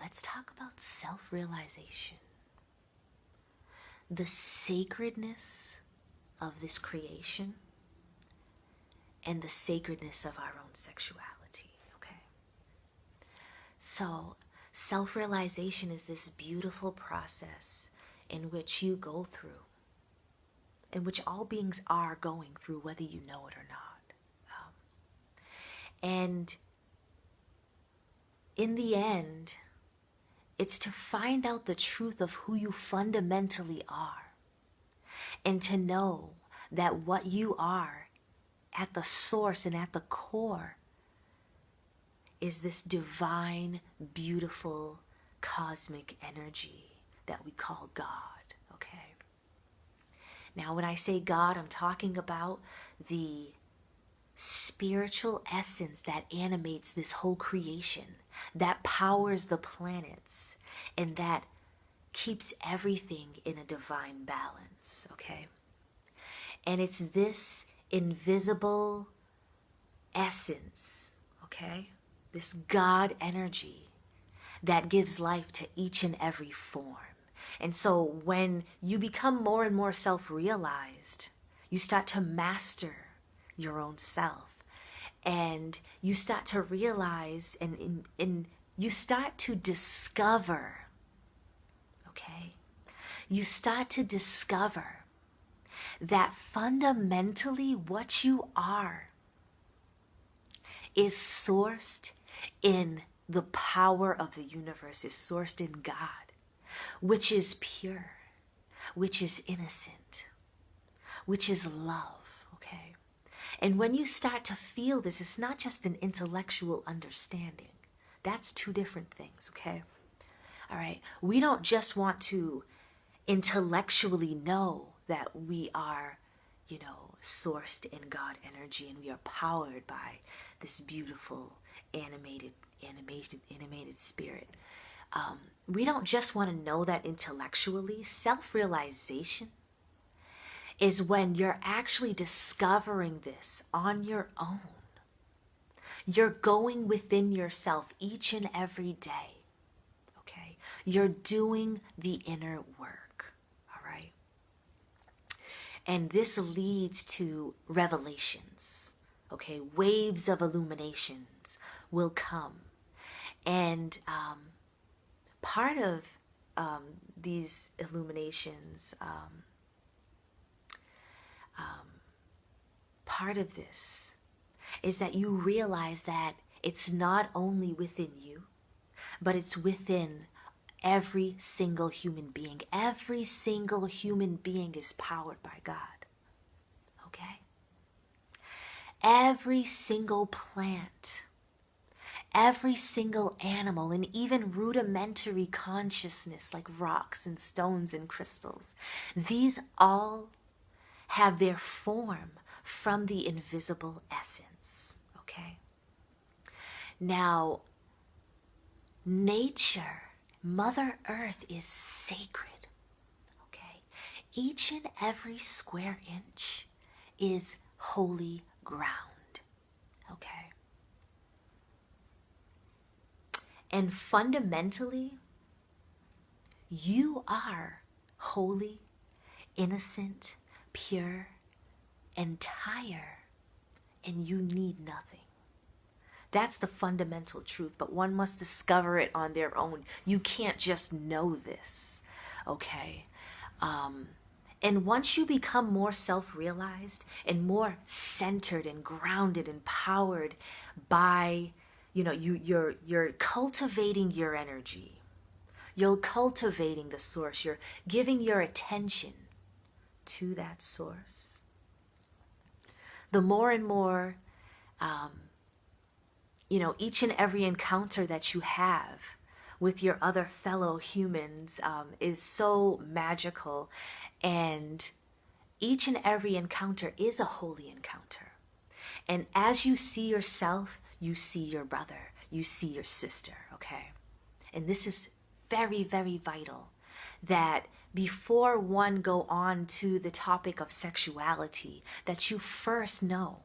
let's talk about self-realization. The sacredness of this creation and the sacredness of our own sexuality, okay? So, self-realization is this beautiful process in which you go through, in which all beings are going through, whether you know it or not. And in the end, it's to find out the truth of who you fundamentally are, and to know that what you are at the source and at the core is this divine, beautiful, cosmic energy that we call God, okay? Now, when I say God, I'm talking about the spiritual essence that animates this whole creation, that powers the planets, and that keeps everything in a divine balance, okay? And it's this invisible essence, okay? This God energy that gives life to each and every form. And so when you become more and more self-realized, you start to master your own self, and you start to realize and you start to discover, okay? You start to discover that fundamentally what you are is sourced in the power of the universe, is sourced in God, which is pure, which is innocent, which is love, okay? And when you start to feel this, it's not just an intellectual understanding. That's two different things, okay? All right? We don't just want to intellectually know that we are, sourced in God energy, and we are powered by this beautiful, animated spirit. We don't just want to know that intellectually. Self-realization is when you're actually discovering this on your own. You're going within yourself each and every day, okay? You're doing the inner work, all right? And this leads to revelations, okay? Waves of illuminations will come. And part of these illuminations, part of this is that you realize that it's not only within you, but it's within every single human being. Every single human being is powered by God, okay? Every single plant, every single animal, and even rudimentary consciousness like rocks and stones and crystals, these all have their form from the invisible essence, okay? Now, nature, Mother Earth is sacred, okay? Each and every square inch is holy ground, okay? And fundamentally, you are holy, innocent, pure, entire, and you need nothing. That's the fundamental truth, but one must discover it on their own. You can't just know this, okay? And once you become more self-realized and more centered and grounded and powered by, you're cultivating your energy. You're cultivating the source. You're giving your attention to that source. The more and more, each and every encounter that you have with your other fellow humans is so magical, and each and every encounter is a holy encounter. And as you see yourself, you see your brother, you see your sister, okay? And this is very, very vital, that before one go on to the topic of sexuality, that you first know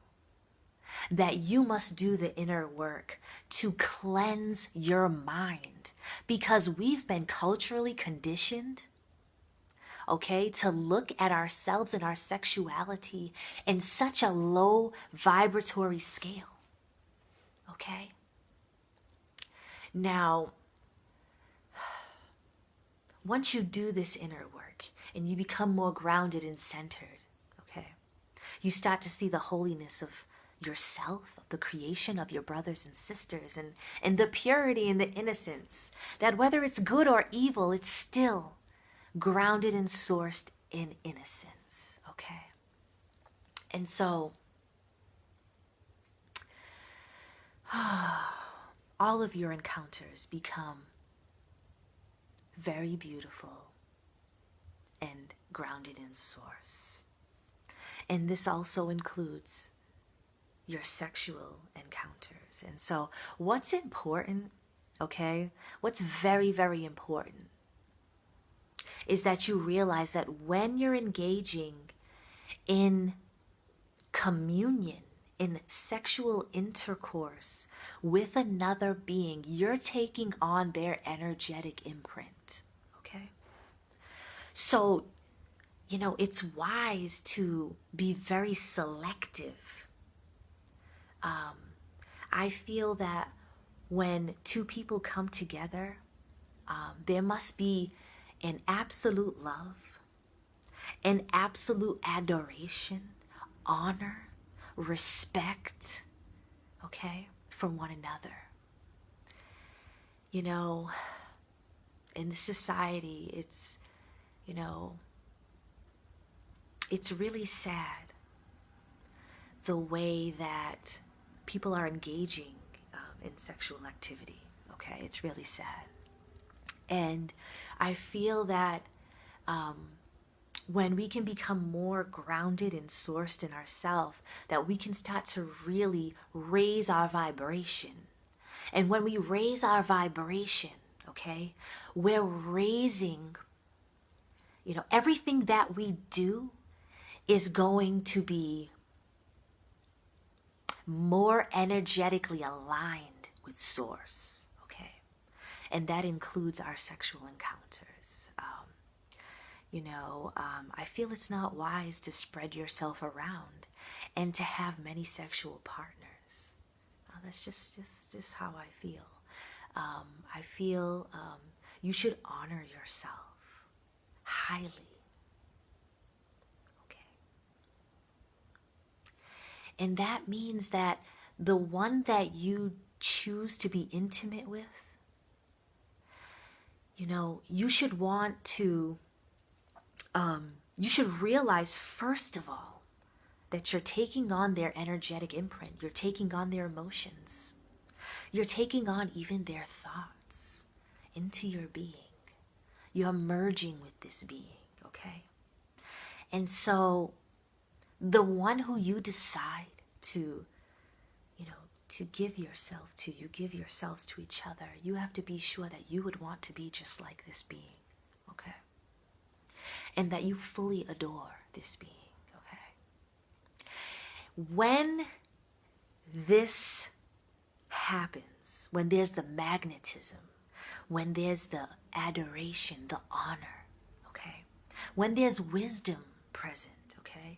that you must do the inner work to cleanse your mind, because we've been culturally conditioned, okay, to look at ourselves and our sexuality in such a low vibratory scale, okay? Now, once you do this inner work and you become more grounded and centered, okay, you start to see the holiness of yourself, of the creation of your brothers and sisters, and the purity and the innocence, that whether it's good or evil, it's still grounded and sourced in innocence, okay? And so, all of your encounters become very beautiful and grounded in source. And this also includes your sexual encounters. And so what's important, okay, what's very, very important is that you realize that when you're engaging in communion, in sexual intercourse with another being, you're taking on their energetic imprint, okay? So, it's wise to be very selective. I feel that when two people come together, there must be an absolute love, an absolute adoration, honor, respect, okay, for one another. In the society, it's really sad the way that people are engaging in sexual activity, okay? It's really sad. And I feel that when we can become more grounded and sourced in ourselves, that we can start to really raise our vibration. And when we raise our vibration, okay, we're raising, everything that we do is going to be more energetically aligned with source, okay? And that includes our sexual encounters. I feel it's not wise to spread yourself around and to have many sexual partners. That's just how I feel. I feel you should honor yourself highly. Okay. And that means that the one that you choose to be intimate with, you should want to, you should realize, first of all, that you're taking on their energetic imprint. You're taking on their emotions. You're taking on even their thoughts into your being. You're merging with this being, okay? And so the one who you decide to, to give yourself to, you give yourselves to each other, you have to be sure that you would want to be just like this being, okay? And that you fully adore this being, okay? When this happens, when there's the magnetism, when there's the adoration, the honor, okay? When there's wisdom present, okay?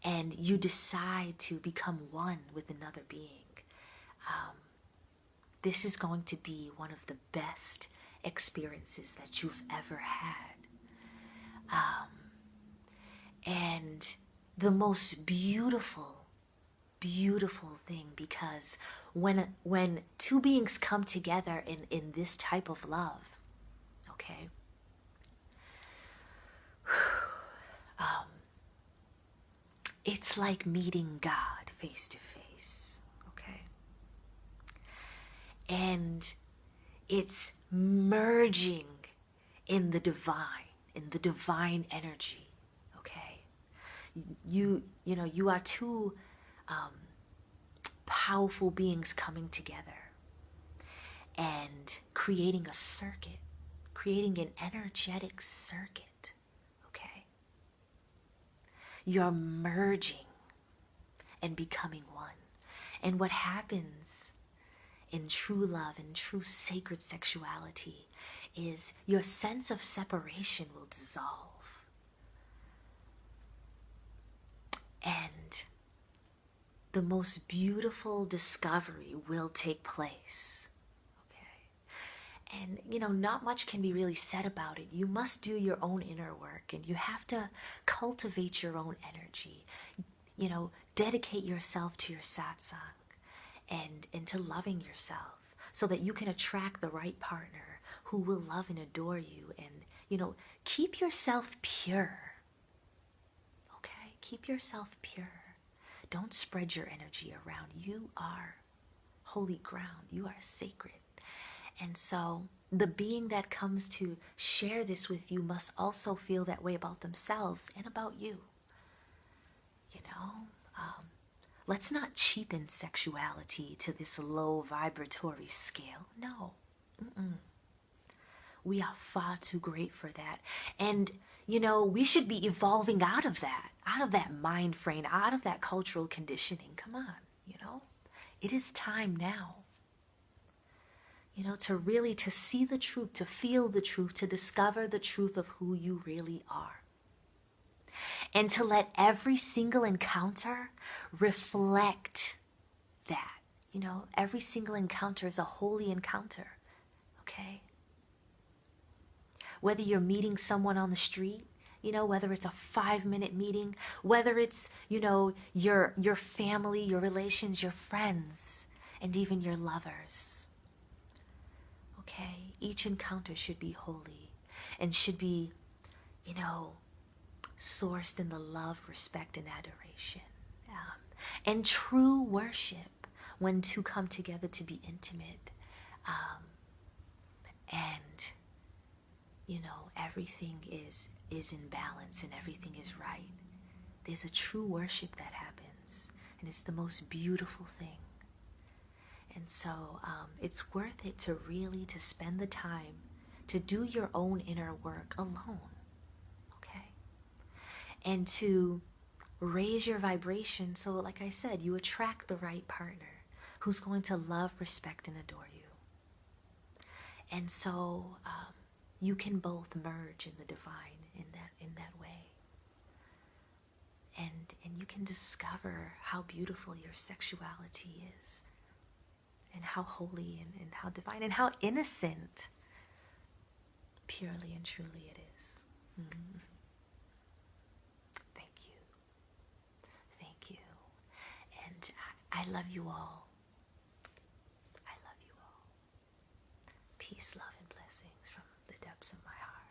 And you decide to become one with another being, this is going to be one of the best experiences that you've ever had. And the most beautiful thing, because when two beings come together in this type of love, okay, it's like meeting God face to face, okay? And it's merging in the divine energy, okay? You are two powerful beings coming together and creating a circuit, creating an energetic circuit, okay? You're merging and becoming one. And what happens in true love and true sacred sexuality is your sense of separation will dissolve. And the most beautiful discovery will take place. And, not much can be really said about it. You must do your own inner work, and you have to cultivate your own energy. Dedicate yourself to your satsang and to loving yourself so that you can attract the right partner who will love and adore you. And, keep yourself pure. Okay? Keep yourself pure. Don't spread your energy around. You are holy ground. You are sacred. And so the being that comes to share this with you must also feel that way about themselves and about you. Let's not cheapen sexuality to this low vibratory scale. No. We are far too great for that. And, we should be evolving out of that mind frame, out of that cultural conditioning. Come on, It is time now. To see the truth, to feel the truth, to discover the truth of who you really are. And to let every single encounter reflect that. Every single encounter is a holy encounter. Okay? Whether you're meeting someone on the street, whether it's a 5-minute meeting, whether it's, your family, your relations, your friends, and even your lovers. Okay, each encounter should be holy and should be, sourced in the love, respect, and adoration. And true worship when two come together to be intimate. And, everything is in balance and everything is right. There's a true worship that happens, and it's the most beautiful thing. And so it's worth it to spend the time to do your own inner work alone, okay? And to raise your vibration so, like I said, you attract the right partner who's going to love, respect, and adore you. And so you can both merge in the divine in that way. And you can discover how beautiful your sexuality is. And how holy and how divine and how innocent, purely and truly it is. Thank you. Thank you. And I love you all. I love you all. Peace, love, and blessings from the depths of my heart.